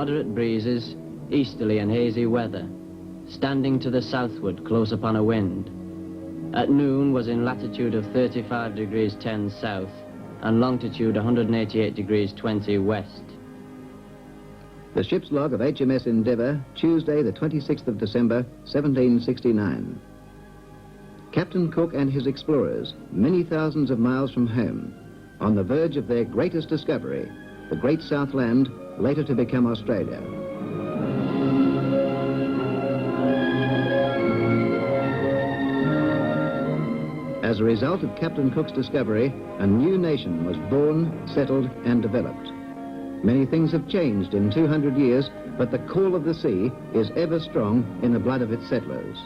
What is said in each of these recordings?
moderate breezes, easterly and hazy weather, standing to the southward close upon a wind. At noon was in latitude of 35 degrees 10 south and longitude 188 degrees 20 west. The ship's log of HMS Endeavour, Tuesday the 26th of December, 1769. Captain Cook and his explorers, many thousands of miles from home, on the verge of their greatest discovery, the Great Southland, later to become Australia. As a result of Captain Cook's discovery, a new nation was born, settled, and developed. Many things have changed in 200 years, but the call of the sea is ever strong in the blood of its settlers.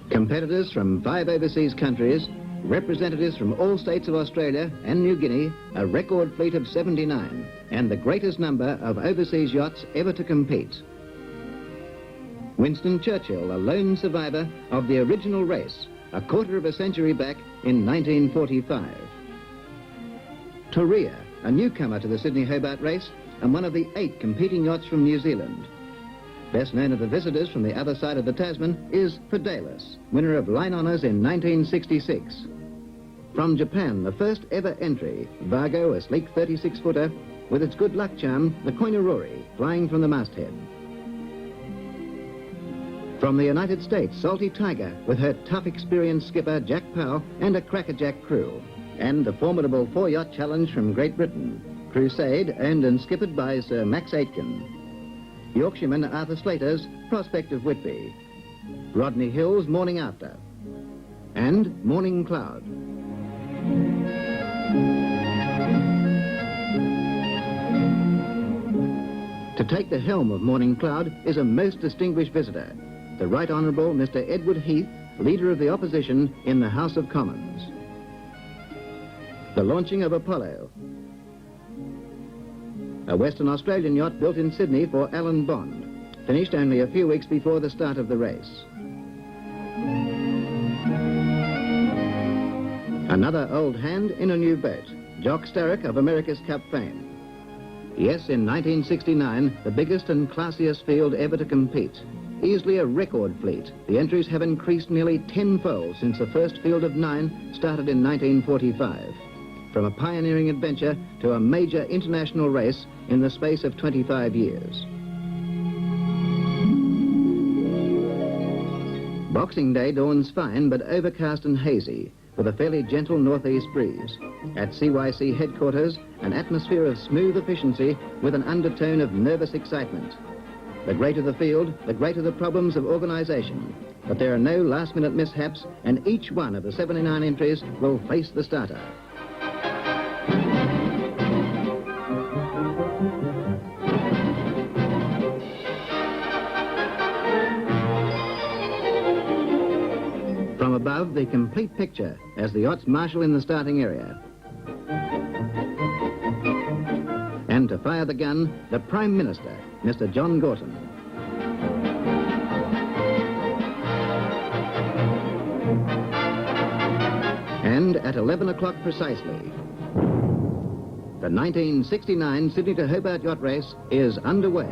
Competitors from 5 overseas countries, representatives from all states of Australia and New Guinea, a record fleet of 79, and the greatest number of overseas yachts ever to compete. Winston Churchill, a lone survivor of the original race, a quarter of a century back in 1945. Toria, a newcomer to the Sydney-Hobart race and one of the 8 competing yachts from New Zealand. Best known of the visitors from the other side of the Tasman is Fidelis, winner of line honours in 1966. From Japan, the first ever entry, Vargo, a sleek 36-footer, with its good luck charm, the Koinurori, flying from the masthead. From the United States, Salty Tiger, with her tough, experienced skipper, Jack Powell, and a crackerjack crew. And the formidable 4-yacht challenge from Great Britain, Crusade, owned and skippered by Sir Max Aitken. Yorkshireman Arthur Slater's Prospect of Whitby. Rodney Hill's Morning After. And Morning Cloud. To take the helm of Morning Cloud is a most distinguished visitor, the Right Honourable Mr. Edward Heath, Leader of the Opposition in the House of Commons. The launching of Apollo, a Western Australian yacht built in Sydney for Alan Bond, finished only a few weeks before the start of the race. Another old hand in a new boat, Jock Starrick of America's Cup fame. Yes, in 1969, the biggest and classiest field ever to compete. Easily a record fleet, the entries have increased nearly tenfold since the first field of 9 started in 1945. From a pioneering adventure to a major international race in the space of 25 years. Boxing Day dawns fine but overcast and hazy, with a fairly gentle northeast breeze. At CYC headquarters, an atmosphere of smooth efficiency with an undertone of nervous excitement. The greater the field, the greater the problems of organisation. But there are no last-minute mishaps, and each one of the 79 entries will face the starter. From above, the complete picture as the yachts marshal in the starting area. And to fire the gun, the Prime Minister, Mr. John Gorton. And at 11 o'clock precisely, the 1969 Sydney to Hobart Yacht Race is underway.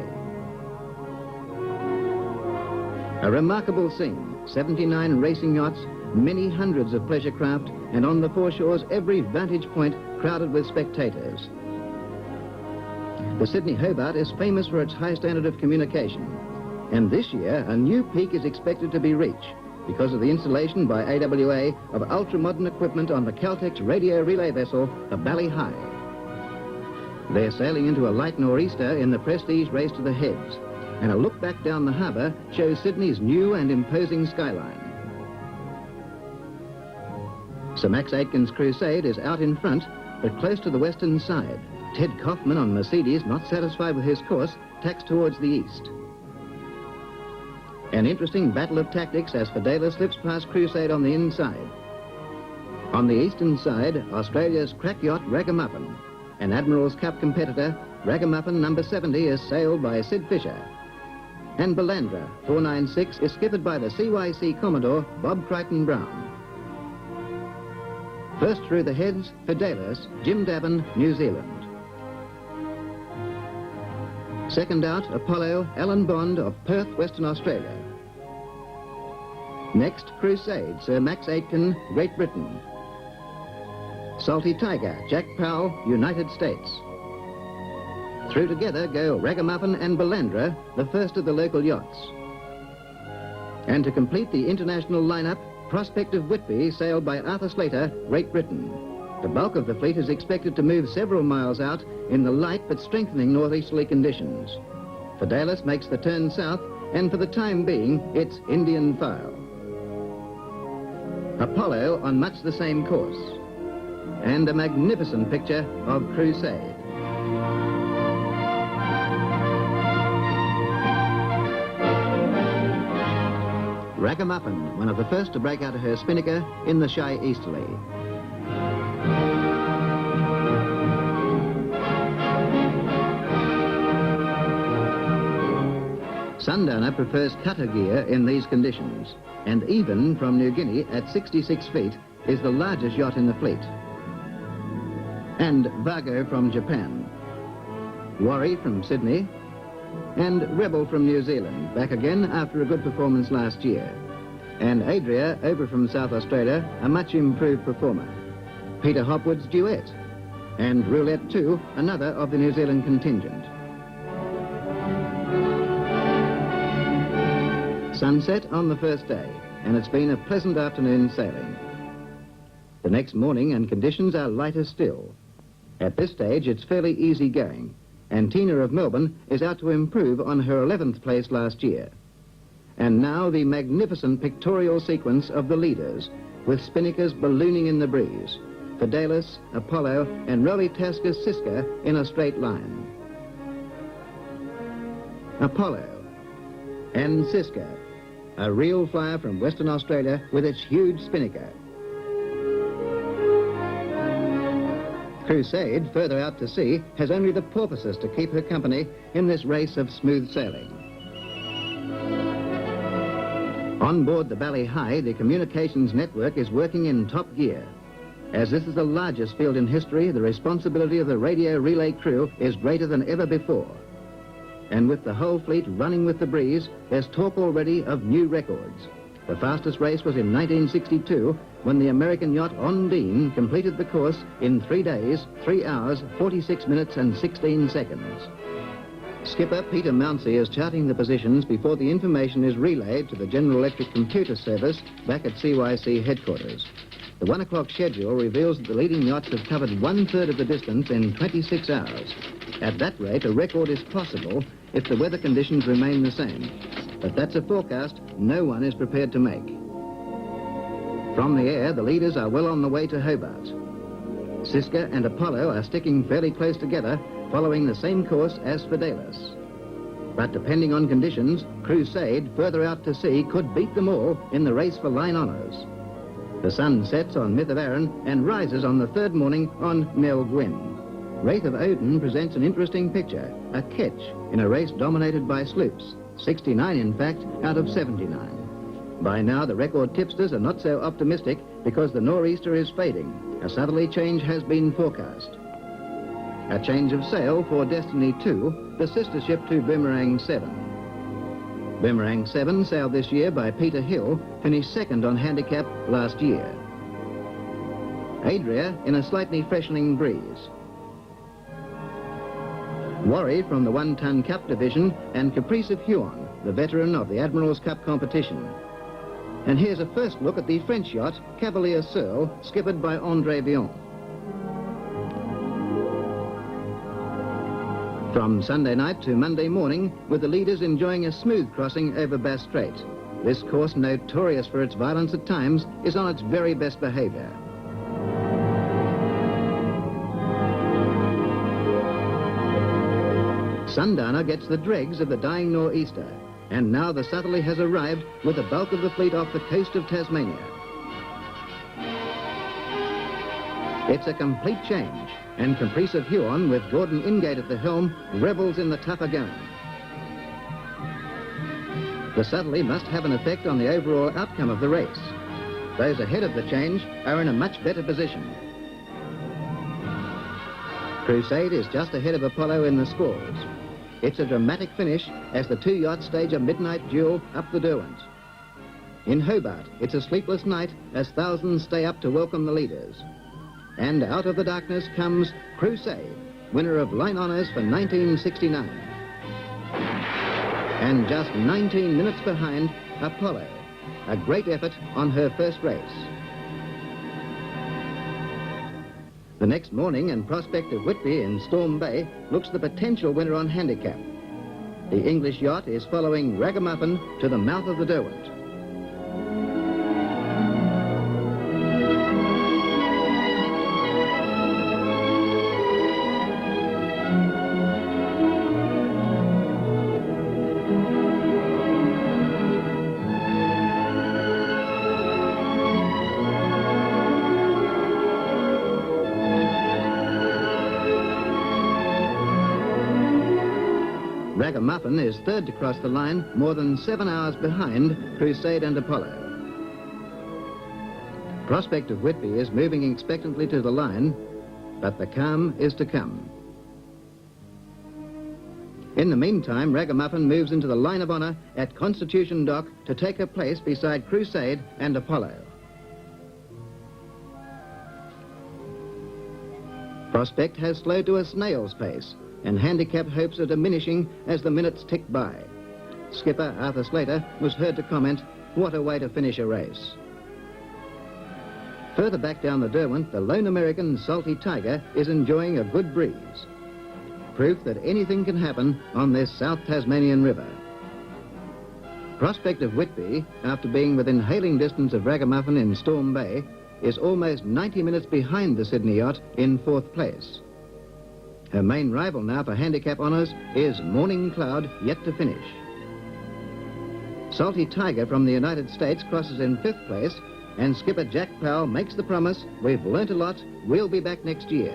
A remarkable scene, 79 racing yachts, many hundreds of pleasure craft, and on the foreshores every vantage point crowded with spectators. The Sydney Hobart is famous for its high standard of communication, and this year a new peak is expected to be reached because of the installation by AWA of ultra-modern equipment on the Caltex radio relay vessel, the Bally High. They're sailing into a light nor'easter in the Prestige race to the Heads, and a look back down the harbour shows Sydney's new and imposing skyline. Sir Max Aitken's Crusade is out in front, but close to the western side. Ted Kaufman on Mercedes, not satisfied with his course, tacks towards the east. An interesting battle of tactics as Fidelis slips past Crusade on the inside. On the eastern side, Australia's crack yacht Ragamuffin. An Admiral's Cup competitor, Ragamuffin number 70 is sailed by Sid Fisher. and Belandra 496 is skippered by the CYC Commodore Bob Crichton Brown. First through the heads, Fidelis, Jim Davin, New Zealand. Second out, Apollo, Alan Bond of Perth, Western Australia. Next, Crusade, Sir Max Aitken, Great Britain. Salty Tiger, Jack Powell, United States. Through together go Ragamuffin and Belandra, the first of the local yachts. And to complete the international lineup, Prospect of Whitby, sailed by Arthur Slater, Great Britain. The bulk of the fleet is expected to move several miles out in the light but strengthening northeasterly conditions. Fidelis makes the turn south, and for the time being, it's Indian file. Apollo on much the same course. And a magnificent picture of Crusade. Ragamuffin, one of the first to break out of her spinnaker in the shy easterly. Sundowner prefers cutter gear in these conditions, and even from New Guinea at 66 feet is the largest yacht in the fleet. And Vargo from Japan, Worry from Sydney, and Rebel from New Zealand, back again after a good performance last year. And Adria, over from South Australia, a much improved performer. Peter Hopwood's Duet, and Roulette 2, another of the New Zealand contingent. Sunset on the first day, and it's been a pleasant afternoon sailing. The next morning and conditions are lighter still. At this stage, it's fairly easy going, and Tina of Melbourne is out to improve on her 11th place last year. And now the magnificent pictorial sequence of the leaders, with spinnakers ballooning in the breeze. Fidelis, Apollo, and Rowley Tasker's Siska in a straight line. Apollo and Siska, a real flyer from Western Australia with its huge spinnaker. Crusade, further out to sea, has only the porpoises to keep her company in this race of smooth sailing. On board the Bally High, the communications network is working in top gear. As this is the largest field in history, the responsibility of the radio relay crew is greater than ever before. And with the whole fleet running with the breeze, there's talk already of new records. The fastest race was in 1962, when the American yacht Ondine completed the course in 3 days, 3 hours, 46 minutes and 16 seconds. Skipper Peter Mounsey is charting the positions before the information is relayed to the General Electric Computer Service back at CYC headquarters. The 1 o'clock schedule reveals that the leading yachts have covered 1/3 of the distance in 26 hours. At that rate, a record is possible if the weather conditions remain the same. But that's a forecast no one is prepared to make. From the air, the leaders are well on the way to Hobart. Siska and Apollo are sticking fairly close together, following the same course as Fidelis. But depending on conditions, Crusade, further out to sea, could beat them all in the race for line honours. The sun sets on Myth of Arran and rises on the third morning on Nell Gwyn. Wraith of Odin presents an interesting picture, a catch in a race dominated by sloops, 69 in fact out of 79. By now the record tipsters are not so optimistic because the nor'easter is fading. A southerly change has been forecast. A change of sail for Destiny 2, the sister ship to Boomerang 7. Boomerang 7, sailed this year by Peter Hill, finished second on Handicap last year. Adria in a slightly freshening breeze. Worry from the 1-ton Cup division, and Caprice of Huon, the veteran of the Admiral's Cup competition. And here's a first look at the French yacht Cavalier Searle, skippered by André Vion. From Sunday night to Monday morning, with the leaders enjoying a smooth crossing over Bass Strait. This course, notorious for its violence at times, is on its very best behaviour. Sundowner gets the dregs of the dying nor'easter, and now the southerly has arrived with the bulk of the fleet off the coast of Tasmania. It's a complete change, and Caprice of Huon, with Gordon Ingate at the helm, revels in the tougher going. The southerly must have an effect on the overall outcome of the race. Those ahead of the change are in a much better position. Crusade is just ahead of Apollo in the scores. It's a dramatic finish as the two yachts stage a midnight duel up the Derwent. In Hobart, it's a sleepless night as thousands stay up to welcome the leaders. And out of the darkness comes Crusade, winner of line honours for 1969. And just 19 minutes behind, Apollo, a great effort on her first race. The next morning, and Prospect of Whitby in Storm Bay looks the potential winner on Handicap. The English yacht is following Ragamuffin to the mouth of the Derwent. Ragamuffin is third to cross the line, more than 7 hours behind Crusade and Apollo. Prospect of Whitby is moving expectantly to the line, but the calm is to come. In the meantime, Ragamuffin moves into the line of honour at Constitution Dock to take her place beside Crusade and Apollo. Prospect has slowed to a snail's pace, and Handicap hopes are diminishing as the minutes tick by. Skipper Arthur Slater was heard to comment, "What a way to finish a race." Further back down the Derwent, the lone American Salty Tiger is enjoying a good breeze. Proof that anything can happen on this South Tasmanian river. Prospect of Whitby, after being within hailing distance of Ragamuffin in Storm Bay, is almost 90 minutes behind the Sydney yacht in fourth place. Her main rival now for Handicap honours is Morning Cloud, yet to finish. Salty Tiger from the United States crosses in fifth place, and skipper Jack Powell makes the promise, "We've learnt a lot, we'll be back next year."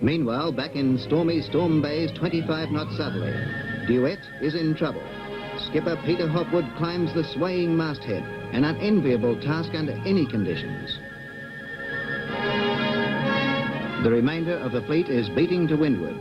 Meanwhile, back in stormy Storm Bay's 25-knot southerly, Duet is in trouble. Skipper Peter Hopwood climbs the swaying masthead, an unenviable task under any conditions. The remainder of the fleet is beating to windward.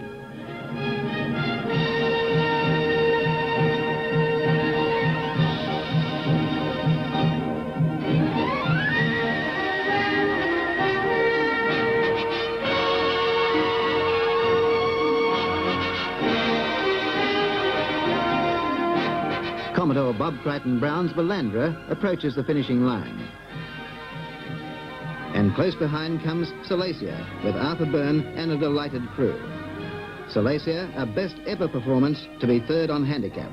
Commodore Bob Crichton Brown's Bellandra approaches the finishing line. And close behind comes Silesia with Arthur Byrne and a delighted crew. Silesia, a best ever performance to be third on Handicap.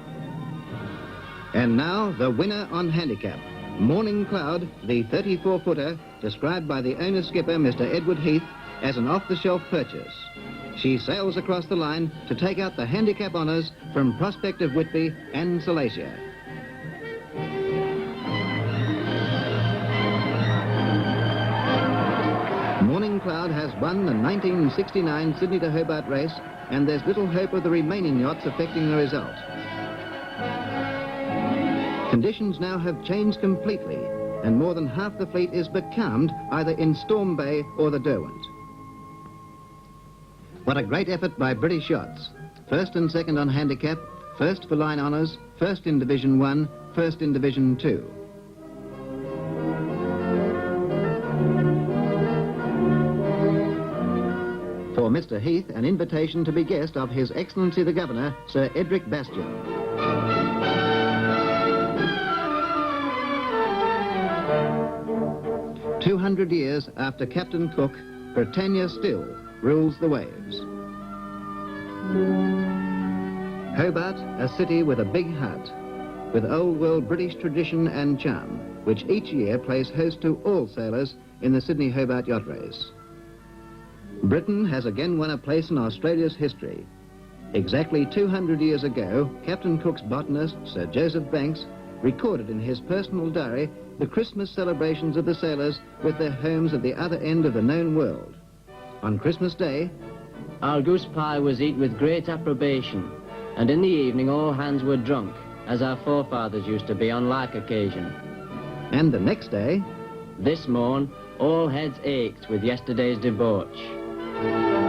And now the winner on Handicap, Morning Cloud, the 34-footer, described by the owner skipper, Mr. Edward Heath, as an off-the-shelf purchase. She sails across the line to take out the Handicap honours from Prospect of Whitby and Silesia. Morning Cloud has won the 1969 Sydney to Hobart race, and there's little hope of the remaining yachts affecting the result. Conditions now have changed completely, and more than half the fleet is becalmed either in Storm Bay or the Derwent. What a great effort by British yachts. First and second on Handicap, first for line honours, first in Division 1, first in Division 2. For Mr. Heath, an invitation to be guest of His Excellency the Governor, Sir Edric Bastian. "200 years after Captain Cook, Britannia still rules the waves." Hobart, a city with a big heart, with old world British tradition and charm, which each year plays host to all sailors in the Sydney Hobart Yacht Race. Britain has again won a place in Australia's history. Exactly 200 years ago, Captain Cook's botanist, Sir Joseph Banks, recorded in his personal diary the Christmas celebrations of the sailors with their homes at the other end of the known world. On Christmas Day, Our goose pie was eat with great approbation, and in the evening all hands were drunk, as our forefathers used to be on like occasion. And the next day, This morn, all heads ached with yesterday's debauch.